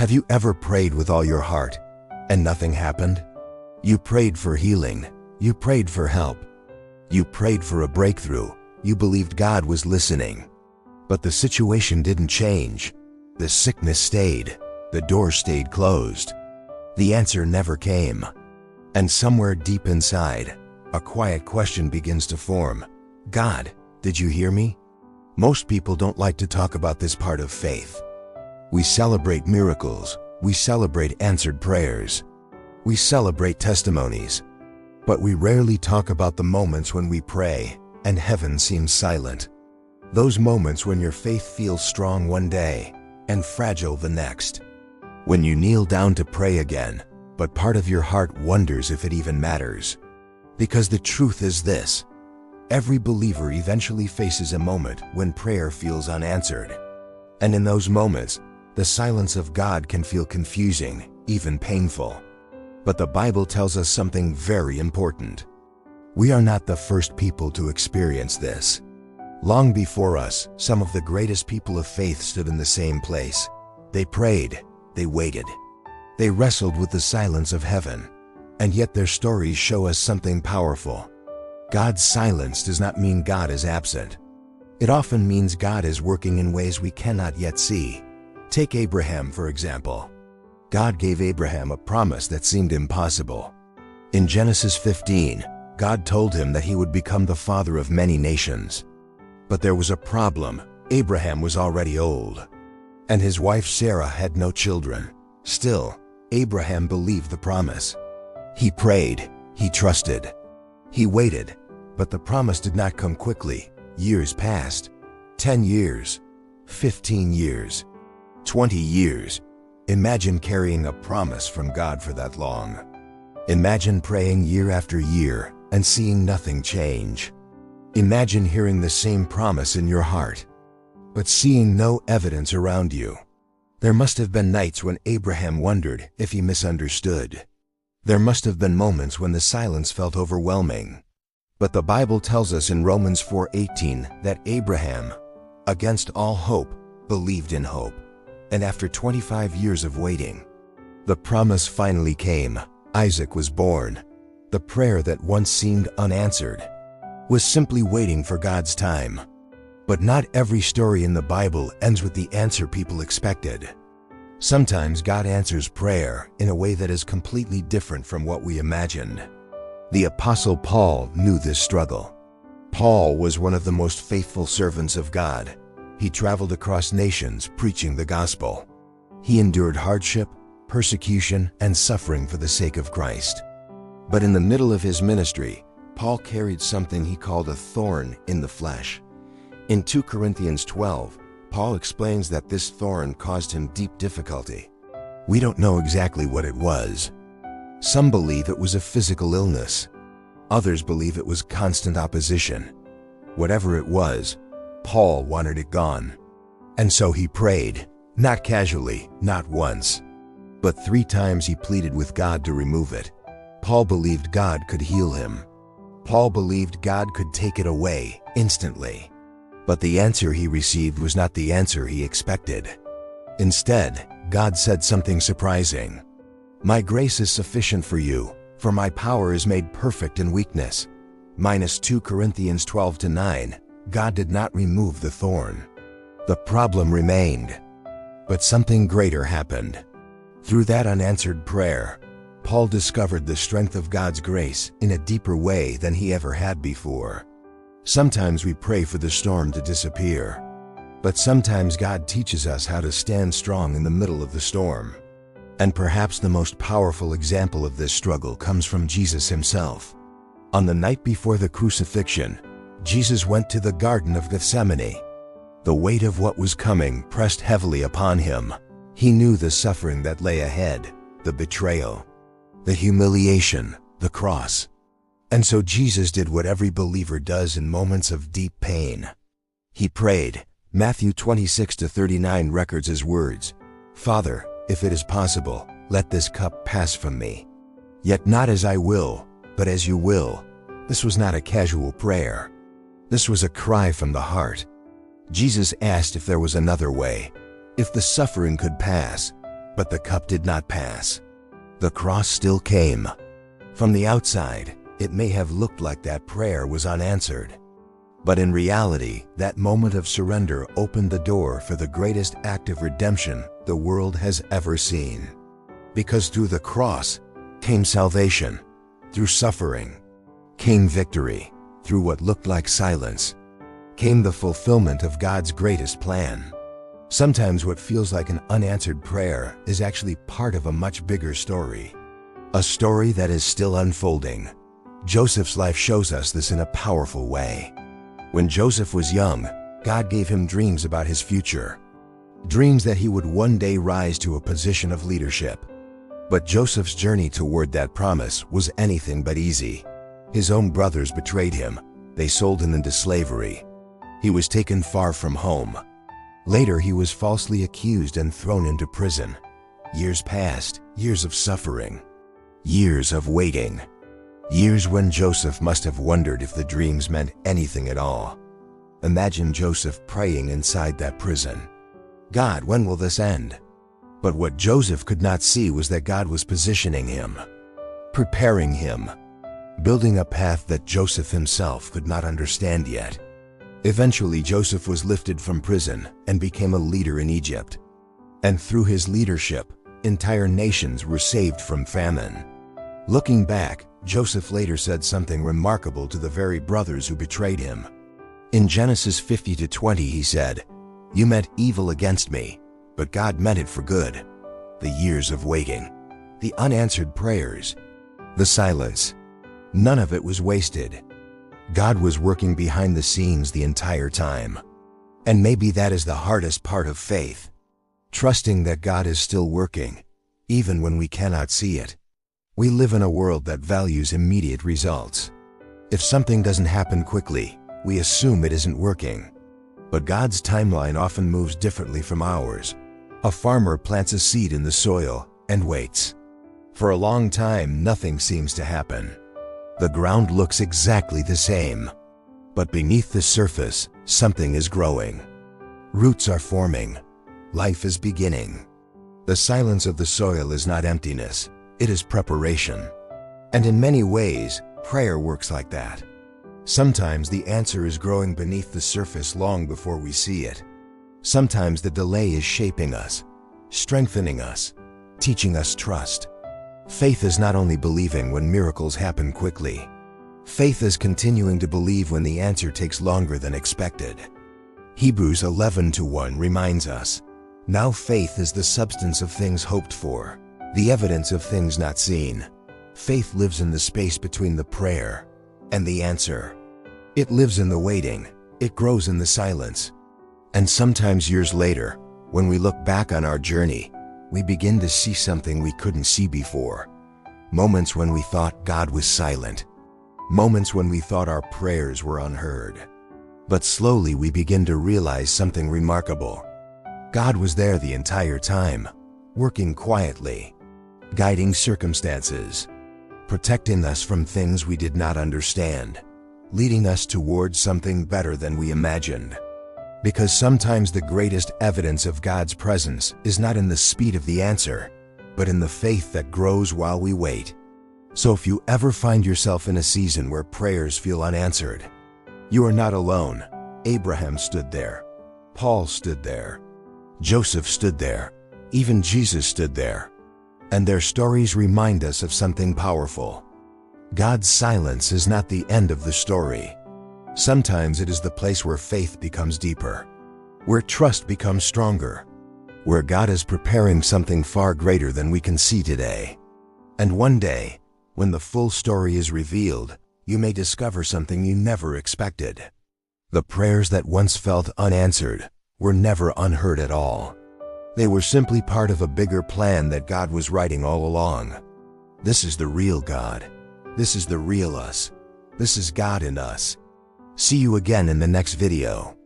Have you ever prayed with all your heart and nothing happened? You prayed for healing. You prayed for help. You prayed for a breakthrough. You believed God was listening. But the situation didn't change. The sickness stayed. The door stayed closed. The answer never came. And somewhere deep inside, a quiet question begins to form. God, did you hear me? Most people don't like to talk about this part of faith. We celebrate miracles. We celebrate answered prayers. We celebrate testimonies. But we rarely talk about the moments when we pray and heaven seems silent. Those moments when your faith feels strong one day and fragile the next. When you kneel down to pray again, but part of your heart wonders if it even matters. Because the truth is this: every believer eventually faces a moment when prayer feels unanswered. And in those moments, the silence of God can feel confusing, even painful. But the Bible tells us something very important. We are not the first people to experience this. Long before us, some of the greatest people of faith stood in the same place. They prayed, they waited, they wrestled with the silence of heaven. And yet their stories show us something powerful. God's silence does not mean God is absent. It often means God is working in ways we cannot yet see. Take Abraham, for example. God gave Abraham a promise that seemed impossible. In Genesis 15, God told him that he would become the father of many nations. But there was a problem. Abraham was already old, and his wife Sarah had no children. Still, Abraham believed the promise. He prayed, he trusted, he waited, but the promise did not come quickly. Years passed. 10 years, 15 years, 20 years. Imagine carrying a promise from God for that long. Imagine praying year after year and seeing nothing change. Imagine hearing the same promise in your heart, but seeing no evidence around you. There must have been nights when Abraham wondered if he misunderstood. There must have been moments when the silence felt overwhelming. But the Bible tells us in Romans 4:18 that Abraham, against all hope, believed in hope. And after 25 years of waiting, the promise finally came. Isaac was born. The prayer that once seemed unanswered was simply waiting for God's time. But not every story in the Bible ends with the answer people expected. Sometimes God answers prayer in a way that is completely different from what we imagined. The Apostle Paul knew this struggle. Paul was one of the most faithful servants of God. He traveled across nations preaching the gospel. He endured hardship, persecution, and suffering for the sake of Christ. But in the middle of his ministry, Paul carried something he called a thorn in the flesh. In 2 Corinthians 12, Paul explains that this thorn caused him deep difficulty. We don't know exactly what it was. Some believe it was a physical illness. Others believe it was constant opposition. Whatever it was, Paul wanted it gone. And so he prayed, not casually, not once, but 3 times he pleaded with God to remove it. Paul believed God could heal him. Paul believed God could take it away instantly. But the answer he received was not the answer he expected. Instead, God said something surprising. "My grace is sufficient for you, for my power is made perfect in weakness." Minus 2 Corinthians 12-9, God did not remove the thorn. The problem remained. But something greater happened. Through that unanswered prayer, Paul discovered the strength of God's grace in a deeper way than he ever had before. Sometimes we pray for the storm to disappear, but sometimes God teaches us how to stand strong in the middle of the storm. And perhaps the most powerful example of this struggle comes from Jesus himself. On the night before the crucifixion, Jesus went to the Garden of Gethsemane. The weight of what was coming pressed heavily upon him. He knew the suffering that lay ahead, the betrayal, the humiliation, the cross. And so Jesus did what every believer does in moments of deep pain. He prayed. Matthew 26-39 records his words, "Father, if it is possible, let this cup pass from me. Yet not as I will, but as you will." This was not a casual prayer. This was a cry from the heart. Jesus asked if there was another way, if the suffering could pass, But the cup did not pass. The cross still came. From the outside, it may have looked like that prayer was unanswered. But in reality, that moment of surrender opened the door for the greatest act of redemption the world has ever seen. Because through the cross came salvation, through suffering came victory, through what looked like silence came the fulfillment of God's greatest plan. Sometimes what feels like an unanswered prayer is actually part of a much bigger story. A story that is still unfolding. Joseph's life shows us this in a powerful way. When Joseph was young, God gave him dreams about his future. Dreams that he would one day rise to a position of leadership. But Joseph's journey toward that promise was anything but easy. His own brothers betrayed him. They sold him into slavery. He was taken far from home. Later, he was falsely accused and thrown into prison. Years passed, years of suffering, years of waiting, years when Joseph must have wondered if the dreams meant anything at all. Imagine Joseph praying inside that prison. God, when will this end? But what Joseph could not see was that God was positioning him, preparing him, building a path that Joseph himself could not understand yet. Eventually, Joseph was lifted from prison and became a leader in Egypt. And through his leadership, entire nations were saved from famine. Looking back, Joseph later said something remarkable to the very brothers who betrayed him. In Genesis 50-20, he said, "You meant evil against me, but God meant it for good." The years of waiting, the unanswered prayers, the silence, none of it was wasted. God was working behind the scenes the entire time. And maybe that is the hardest part of faith. Trusting that God is still working, even when we cannot see it. We live in a world that values immediate results. If something doesn't happen quickly, we assume it isn't working. But God's timeline often moves differently from ours. A farmer plants a seed in the soil and waits. For a long time, nothing seems to happen. The ground looks exactly the same. But beneath the surface, something is growing. Roots are forming. Life is beginning. The silence of the soil is not emptiness. It is preparation. And in many ways, prayer works like that. Sometimes the answer is growing beneath the surface long before we see it. Sometimes the delay is shaping us, strengthening us, teaching us trust. Faith is not only believing when miracles happen quickly. Faith is continuing to believe when the answer takes longer than expected. Hebrews 11:1 reminds us, "Now faith is the substance of things hoped for, the evidence of things not seen." Faith lives in the space between the prayer and the answer. It lives in the waiting. It grows in the silence. And sometimes years later, when we look back on our journey, we begin to see something we couldn't see before. Moments when we thought God was silent. Moments when we thought our prayers were unheard. But slowly we begin to realize something remarkable. God was there the entire time, working quietly, guiding circumstances, protecting us from things we did not understand, leading us towards something better than we imagined. Because sometimes the greatest evidence of God's presence is not in the speed of the answer, but in the faith that grows while we wait. So if you ever find yourself in a season where prayers feel unanswered, you are not alone. Abraham stood there. Paul stood there. Joseph stood there. Even Jesus stood there. And their stories remind us of something powerful. God's silence is not the end of the story. Sometimes it is the place where faith becomes deeper, where trust becomes stronger, where God is preparing something far greater than we can see today. And one day, when the full story is revealed, you may discover something you never expected. The prayers that once felt unanswered were never unheard at all. They were simply part of a bigger plan that God was writing all along. This is the real God. This is the real us. This is God in us. See you again in the next video.